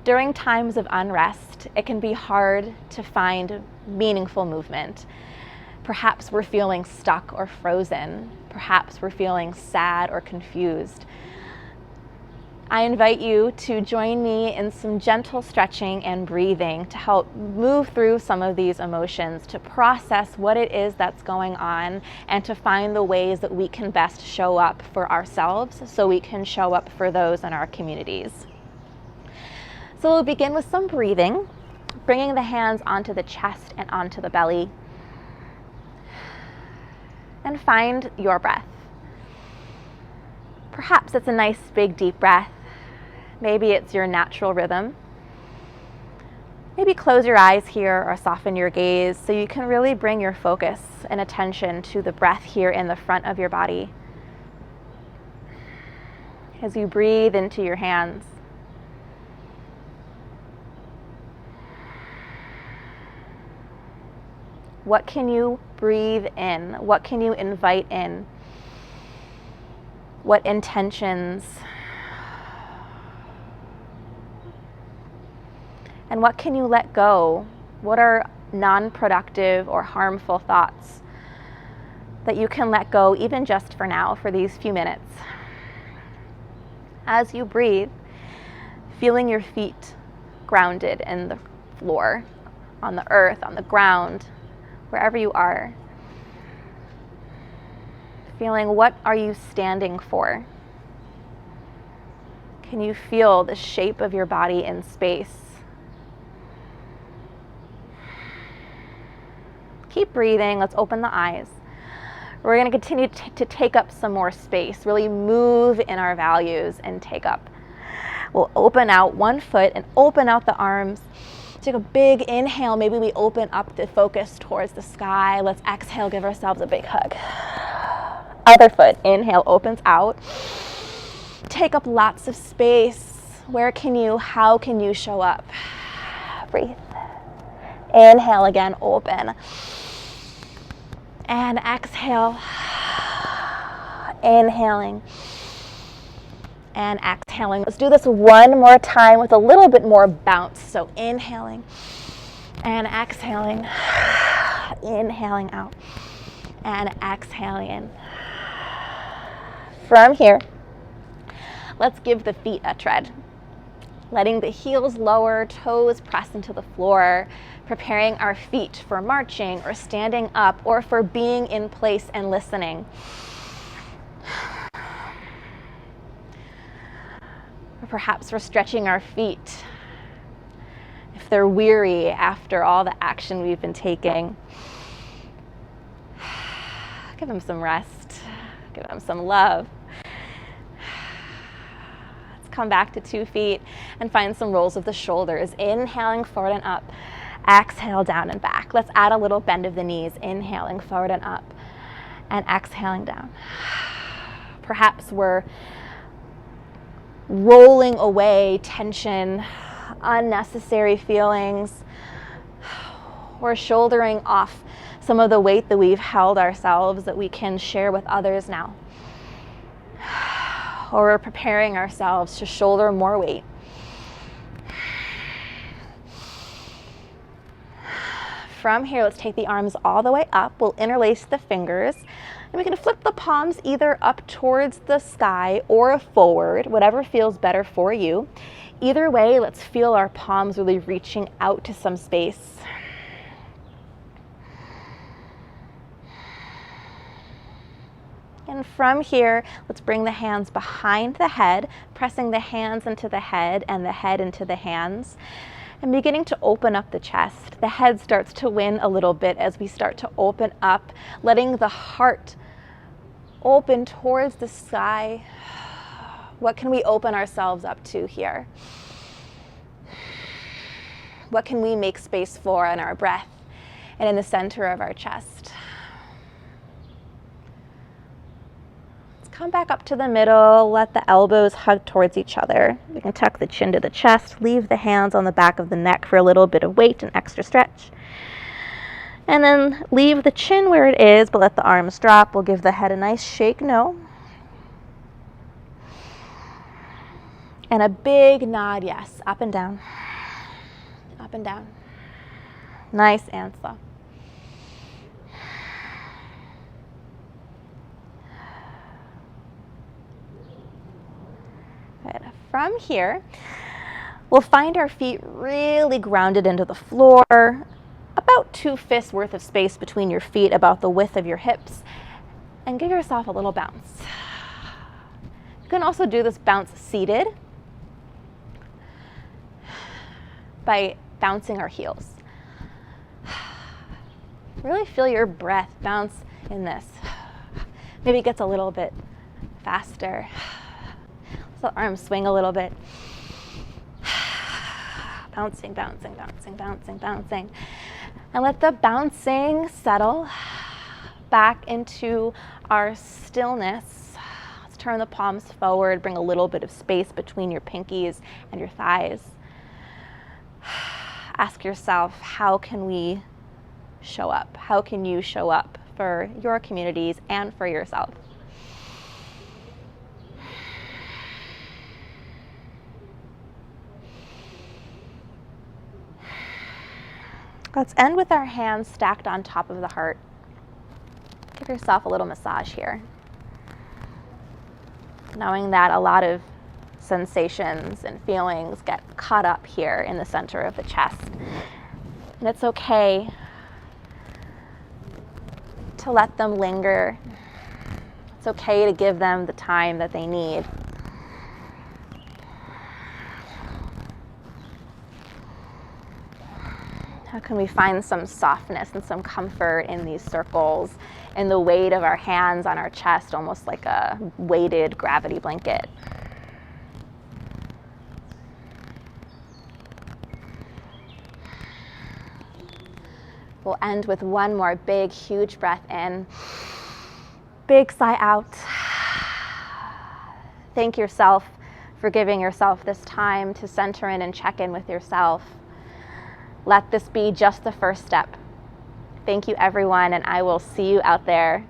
During times of unrest, it can be hard to find meaningful movement. Perhaps we're feeling stuck or frozen. Perhaps we're feeling sad or confused. I invite you to join me in some gentle stretching and breathing to help move through some of these emotions, to process what it is that's going on, and to find the ways that we can best show up for ourselves so we can show up for those in our communities. So we'll begin with some breathing, bringing the hands onto the chest and onto the belly. And find your breath. Perhaps it's a nice big deep breath. Maybe it's your natural rhythm. Maybe close your eyes here or soften your gaze so you can really bring your focus and attention to the breath here in the front of your body. As you breathe into your hands, what can you breathe in? What can you invite in? What intentions? And what can you let go? What are non-productive or harmful thoughts that you can let go even just for now, for these few minutes? As you breathe, feeling your feet grounded in the floor, on the earth, on the ground, wherever you are. Feeling, what are you standing for? Can you feel the shape of your body in space? Keep breathing. Let's open the eyes. We're going to continue to take up some more space, really move in our values and take up. We'll open out one foot and open out the arms. Take a big inhale. Maybe we open up the focus towards the sky. Let's exhale, give ourselves a big hug. Other foot, inhale, opens out. Take up lots of space. How can you show up? Breathe. Inhale again, open. And exhale. Inhaling. And exhaling. Let's do this one more time with a little bit more bounce. So inhaling and exhaling. Inhaling out and exhaling in. From here, let's give the feet a tread. Letting the heels lower, toes press into the floor, preparing our feet for marching or standing up or for being in place and listening. Or perhaps we're stretching our feet if they're weary after all the action we've been taking. Give them some rest. Give them some love. Come back to 2 feet and find some rolls of the shoulders. Inhaling forward and up. Exhale down and back. Let's add a little bend of the knees. Inhaling forward and up and exhaling down. Perhaps we're rolling away tension, unnecessary feelings. We're shouldering off some of the weight that we've held ourselves that we can share with others now. Or we're preparing ourselves to shoulder more weight. From here, let's take the arms all the way up. We'll interlace the fingers. And we can flip the palms either up towards the sky or forward, whatever feels better for you. Either way, let's feel our palms really reaching out to some space. And from here, let's bring the hands behind the head, pressing the hands into the head and the head into the hands, and beginning to open up the chest. The head starts to win a little bit as we start to open up, letting the heart open towards the sky. What can we open ourselves up to here? What can we make space for in our breath and in the center of our chest? Come back up to the middle, let the elbows hug towards each other. We can tuck the chin to the chest, leave the hands on the back of the neck for a little bit of weight and extra stretch. And then leave the chin where it is, but let the arms drop. We'll give the head a nice shake no. And a big nod, yes, up and down, up and down. Nice answer. Good. From here, we'll find our feet really grounded into the floor, about 2 fists worth of space between your feet, about the width of your hips, and give yourself a little bounce. You can also do this bounce seated by bouncing our heels. Really feel your breath bounce in this. Maybe it gets a little bit faster. So arms swing a little bit. Bouncing, bouncing, bouncing, bouncing, bouncing. And let the bouncing settle back into our stillness. Let's turn the palms forward, bring a little bit of space between your pinkies and your thighs. Ask yourself, how can we show up? How can you show up for your communities and for yourself? Let's end with our hands stacked on top of the heart. Give yourself a little massage here. Knowing that a lot of sensations and feelings get caught up here in the center of the chest. And it's okay to let them linger. It's okay to give them the time that they need. How can we find some softness and some comfort in these circles, in the weight of our hands on our chest, almost like a weighted gravity blanket? We'll end with one more big, huge breath in. Big sigh out. Thank yourself for giving yourself this time to center in and check in with yourself. Let this be just the first step. Thank you, everyone, and I will see you out there